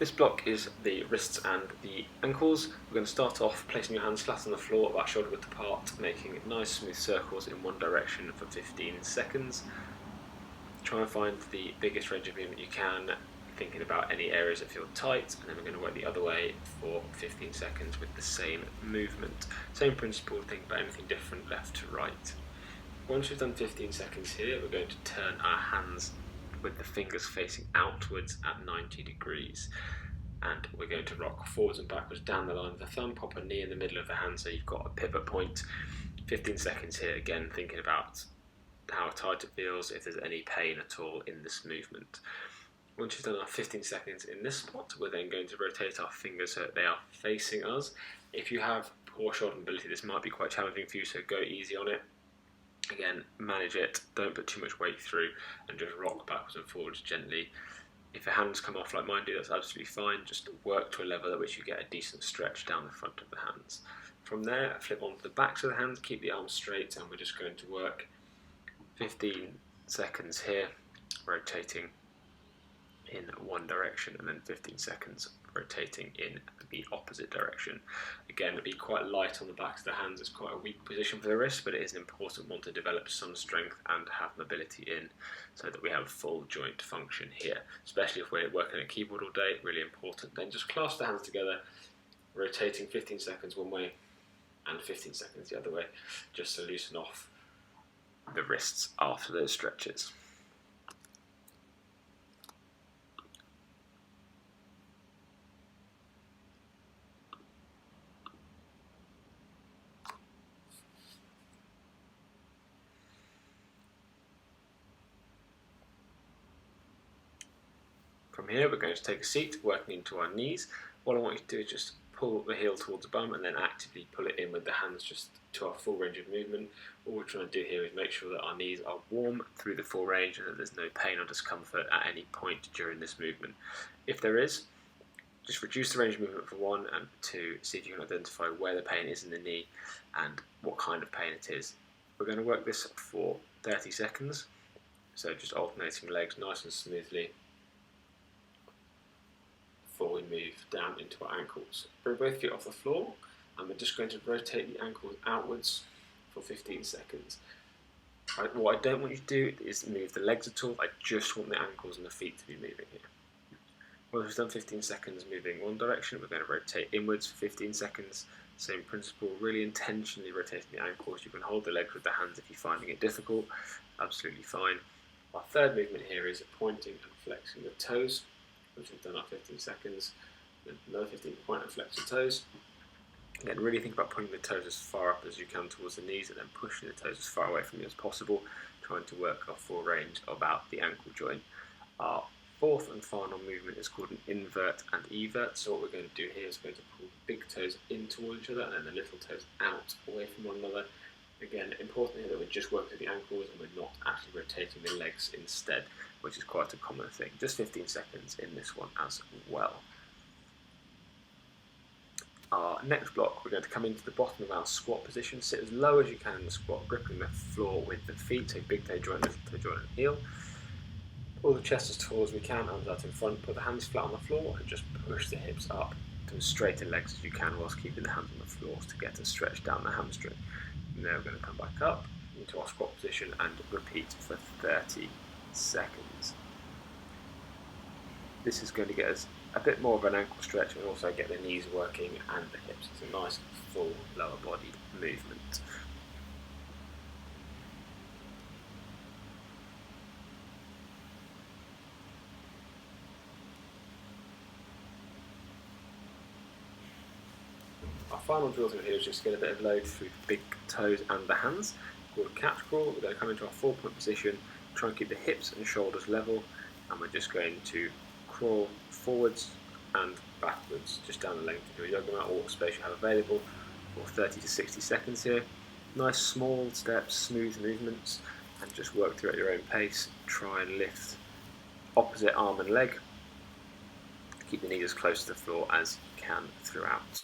This block is the wrists and the ankles. We're going to start off placing your hands flat on the floor, about shoulder width apart, making nice smooth circles in one direction for 15 seconds. Try and find the biggest range of movement you can, thinking about any areas that feel tight, and then we're going to work the other way for 15 seconds with the same movement. Same principle, think about anything different left to right. Once we've done 15 seconds here, we're going to turn our hands with the fingers facing outwards at 90 degrees. And we're going to rock forwards and backwards down the line of the thumb, pop a knee in the middle of the hand so you've got a pivot point. 15 seconds here, again thinking about how tight it feels, if there's any pain at all in this movement. Once you've done our 15 seconds in this spot, we're then going to rotate our fingers so that they are facing us. If you have poor shoulder mobility, this might be quite challenging for you, so go easy on it. Again, manage it, don't put too much weight through, and just rock backwards and forwards gently. If your hands come off like mine do, that's absolutely fine. Just work to a level at which you get a decent stretch down the front of the hands. From there, flip onto the backs of the hands, keep the arms straight, and we're just going to work 15 seconds here, rotating in one direction, and then 15 seconds rotating in the opposite direction. Again, be quite light on the backs of the hands. It's quite a weak position for the wrist, but it is an important one to develop some strength and have mobility in, so that we have full joint function here, especially if we're working a keyboard all day. Really important. Then just clasp the hands together, rotating 15 seconds one way and 15 seconds the other way, just to loosen off the wrists after those stretches. From here, we're going to take a seat, working into our knees. What I want you to do is just pull the heel towards the bum and then actively pull it in with the hands just to our full range of movement. All we're trying to do here is make sure that our knees are warm through the full range and that there's no pain or discomfort at any point during this movement. If there is, just reduce the range of movement for 1, and 2, see if you can identify where the pain is in the knee and what kind of pain it is. We're going to work this for 30 seconds, so just alternating legs nice and smoothly before we move down into our ankles. Bring both feet off the floor, and we're just going to rotate the ankles outwards for 15 seconds. What I don't want you to do is move the legs at all. I just want the ankles and the feet to be moving here. Once we've done 15 seconds moving one direction, we're going to rotate inwards for 15 seconds. Same principle, really intentionally rotating the ankles. You can hold the legs with the hands if you're finding it difficult. Absolutely fine. Our third movement here is pointing and flexing the toes, which we've done our 15 seconds. Then another 15, point and flex the toes. Again, really think about putting the toes as far up as you can towards the knees, and then pushing the toes as far away from you as possible, trying to work our full range about the ankle joint. Our fourth and final movement is called an invert and evert. So what we're going to do here is we're going to pull the big toes in towards each other and then the little toes out away from one another. Again, important here that we're just working the ankles and we're not actually rotating the legs instead, which is quite a common thing. Just 15 seconds in this one as well. Our next block, we're going to come into the bottom of our squat position. Sit as low as you can in the squat, gripping the floor with the feet, so big toe joint, little toe joint and heel. Pull the chest as tall as we can, arms out in front, put the hands flat on the floor and just push the hips up to as straight in legs as you can whilst keeping the hands on the floor to get a stretch down the hamstring. And then we're going to come back up into our squat position and repeat for 30 seconds. This is going to get us a bit more of an ankle stretch and also get the knees working and the hips. It's a nice full lower body movement. Our final drill through here is just get a bit of load through the big toes and the hands, called a catch crawl. We're going to come into our 4-point position, try and keep the hips and shoulders level, and we're just going to crawl forwards and backwards, just down the length of your yoga mat or what space you have available, for 30 to 60 seconds here. Nice small steps, smooth movements, and just work through at your own pace. Try and lift opposite arm and leg. Keep the knees as close to the floor as you can throughout.